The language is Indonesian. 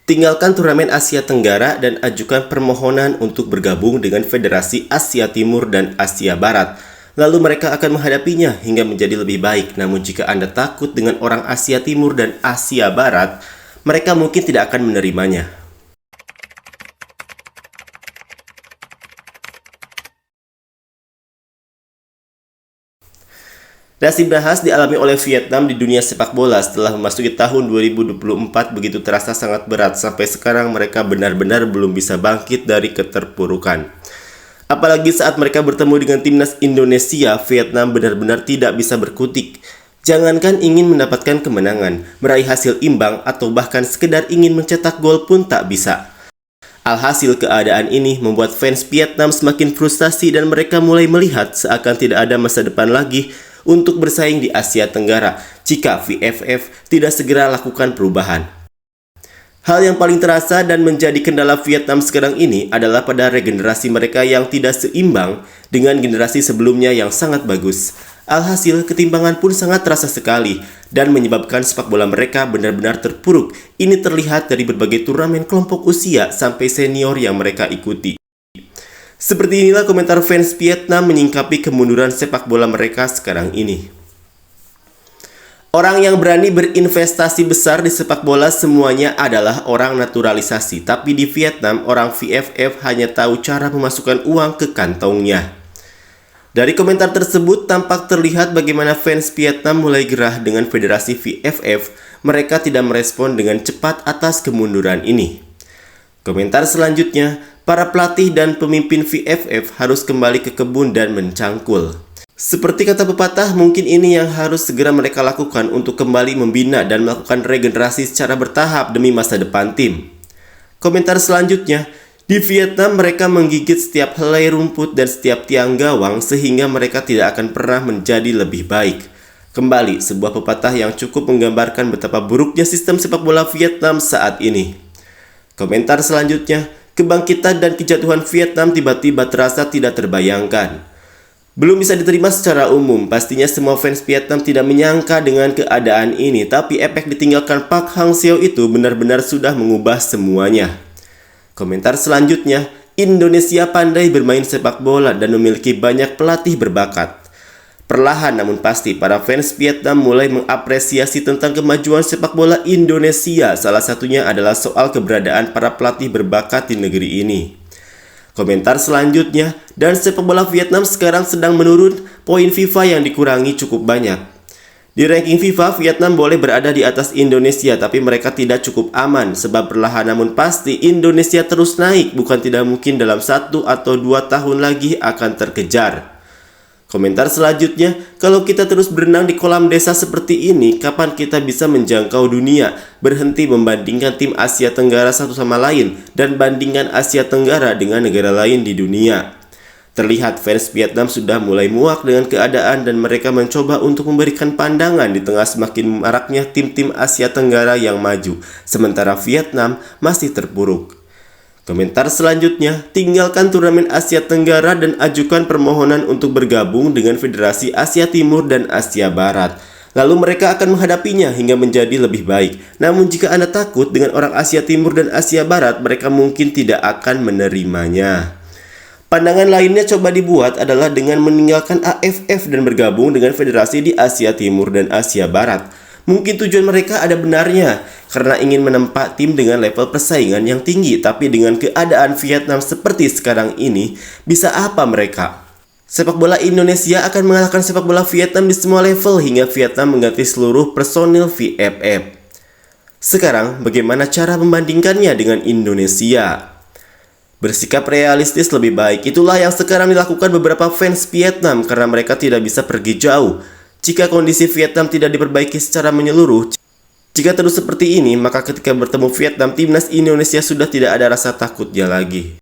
Tinggalkan turnamen Asia Tenggara dan ajukan permohonan untuk bergabung dengan Federasi Asia Timur dan Asia Barat. Lalu mereka akan menghadapinya hingga menjadi lebih baik. Namun jika Anda takut dengan orang Asia Timur dan Asia Barat, mereka mungkin tidak akan menerimanya. Nasib nahas dialami oleh Vietnam di dunia sepak bola setelah memasuki tahun 2024 begitu terasa sangat berat. Sampai sekarang mereka benar-benar belum bisa bangkit dari keterpurukan. Apalagi saat mereka bertemu dengan timnas Indonesia, Vietnam benar-benar tidak bisa berkutik. Jangankan ingin mendapatkan kemenangan, meraih hasil imbang atau bahkan sekedar ingin mencetak gol pun tak bisa. Alhasil keadaan ini membuat fans Vietnam semakin frustasi dan mereka mulai melihat seakan tidak ada masa depan lagi untuk bersaing di Asia Tenggara jika VFF tidak segera lakukan perubahan. Hal yang paling terasa dan menjadi kendala Vietnam sekarang ini adalah pada regenerasi mereka yang tidak seimbang dengan generasi sebelumnya yang sangat bagus. Alhasil, ketimpangan pun sangat terasa sekali dan menyebabkan sepak bola mereka benar-benar terpuruk. Ini terlihat dari berbagai turnamen kelompok usia sampai senior yang mereka ikuti. Seperti inilah komentar fans Vietnam menyingkapi kemunduran sepak bola mereka sekarang ini. Orang yang berani berinvestasi besar di sepak bola semuanya adalah orang naturalisasi. Tapi di Vietnam, orang VFF hanya tahu cara memasukkan uang ke kantongnya. Dari komentar tersebut tampak terlihat bagaimana fans Vietnam mulai gerah dengan federasi VFF. Mereka tidak merespon dengan cepat atas kemunduran ini. Komentar selanjutnya, para pelatih dan pemimpin VFF harus kembali ke kebun dan mencangkul. Seperti kata pepatah, mungkin ini yang harus segera mereka lakukan untuk kembali membina dan melakukan regenerasi secara bertahap demi masa depan tim. Komentar selanjutnya, di Vietnam mereka menggigit setiap helai rumput dan setiap tiang gawang sehingga mereka tidak akan pernah menjadi lebih baik. Kembali, sebuah pepatah yang cukup menggambarkan betapa buruknya sistem sepak bola Vietnam saat ini. Komentar selanjutnya, kebangkitan dan kejatuhan Vietnam tiba-tiba terasa tidak terbayangkan. Belum bisa diterima secara umum, pastinya semua fans Vietnam tidak menyangka dengan keadaan ini, tapi efek ditinggalkan Park Hang-seo itu benar-benar sudah mengubah semuanya. Komentar selanjutnya, Indonesia pandai bermain sepak bola dan memiliki banyak pelatih berbakat. Perlahan namun pasti, para fans Vietnam mulai mengapresiasi tentang kemajuan sepak bola Indonesia. Salah satunya adalah soal keberadaan para pelatih berbakat di negeri ini. Komentar selanjutnya, dan sepak bola Vietnam sekarang sedang menurun, poin FIFA yang dikurangi cukup banyak. Di ranking FIFA, Vietnam boleh berada di atas Indonesia, tapi mereka tidak cukup aman. Sebab perlahan namun pasti, Indonesia terus naik, bukan tidak mungkin dalam 1 atau 2 tahun lagi akan terkejar. Komentar selanjutnya, kalau kita terus berenang di kolam desa seperti ini, kapan kita bisa menjangkau dunia? Berhenti membandingkan tim Asia Tenggara satu sama lain dan bandingkan Asia Tenggara dengan negara lain di dunia. Terlihat fans Vietnam sudah mulai muak dengan keadaan dan mereka mencoba untuk memberikan pandangan di tengah semakin maraknya tim-tim Asia Tenggara yang maju, sementara Vietnam masih terpuruk. Komentar selanjutnya, tinggalkan turnamen Asia Tenggara dan ajukan permohonan untuk bergabung dengan Federasi Asia Timur dan Asia Barat. Lalu mereka akan menghadapinya hingga menjadi lebih baik. Namun jika Anda takut dengan orang Asia Timur dan Asia Barat, mereka mungkin tidak akan menerimanya. Pandangan lainnya coba dibuat adalah dengan meninggalkan AFF dan bergabung dengan federasi di Asia Timur dan Asia Barat. Mungkin tujuan mereka ada benarnya, karena ingin menempa tim dengan level persaingan yang tinggi. Tapi dengan keadaan Vietnam seperti sekarang ini, bisa apa mereka? Sepak bola Indonesia akan mengalahkan sepak bola Vietnam di semua level hingga Vietnam mengganti seluruh personil VFF. Sekarang, bagaimana cara membandingkannya dengan Indonesia? Bersikap realistis lebih baik, itulah yang sekarang dilakukan beberapa fans Vietnam karena mereka tidak bisa pergi jauh. Jika kondisi Vietnam tidak diperbaiki secara menyeluruh, jika terus seperti ini, maka ketika bertemu Vietnam, timnas Indonesia sudah tidak ada rasa takutnya lagi.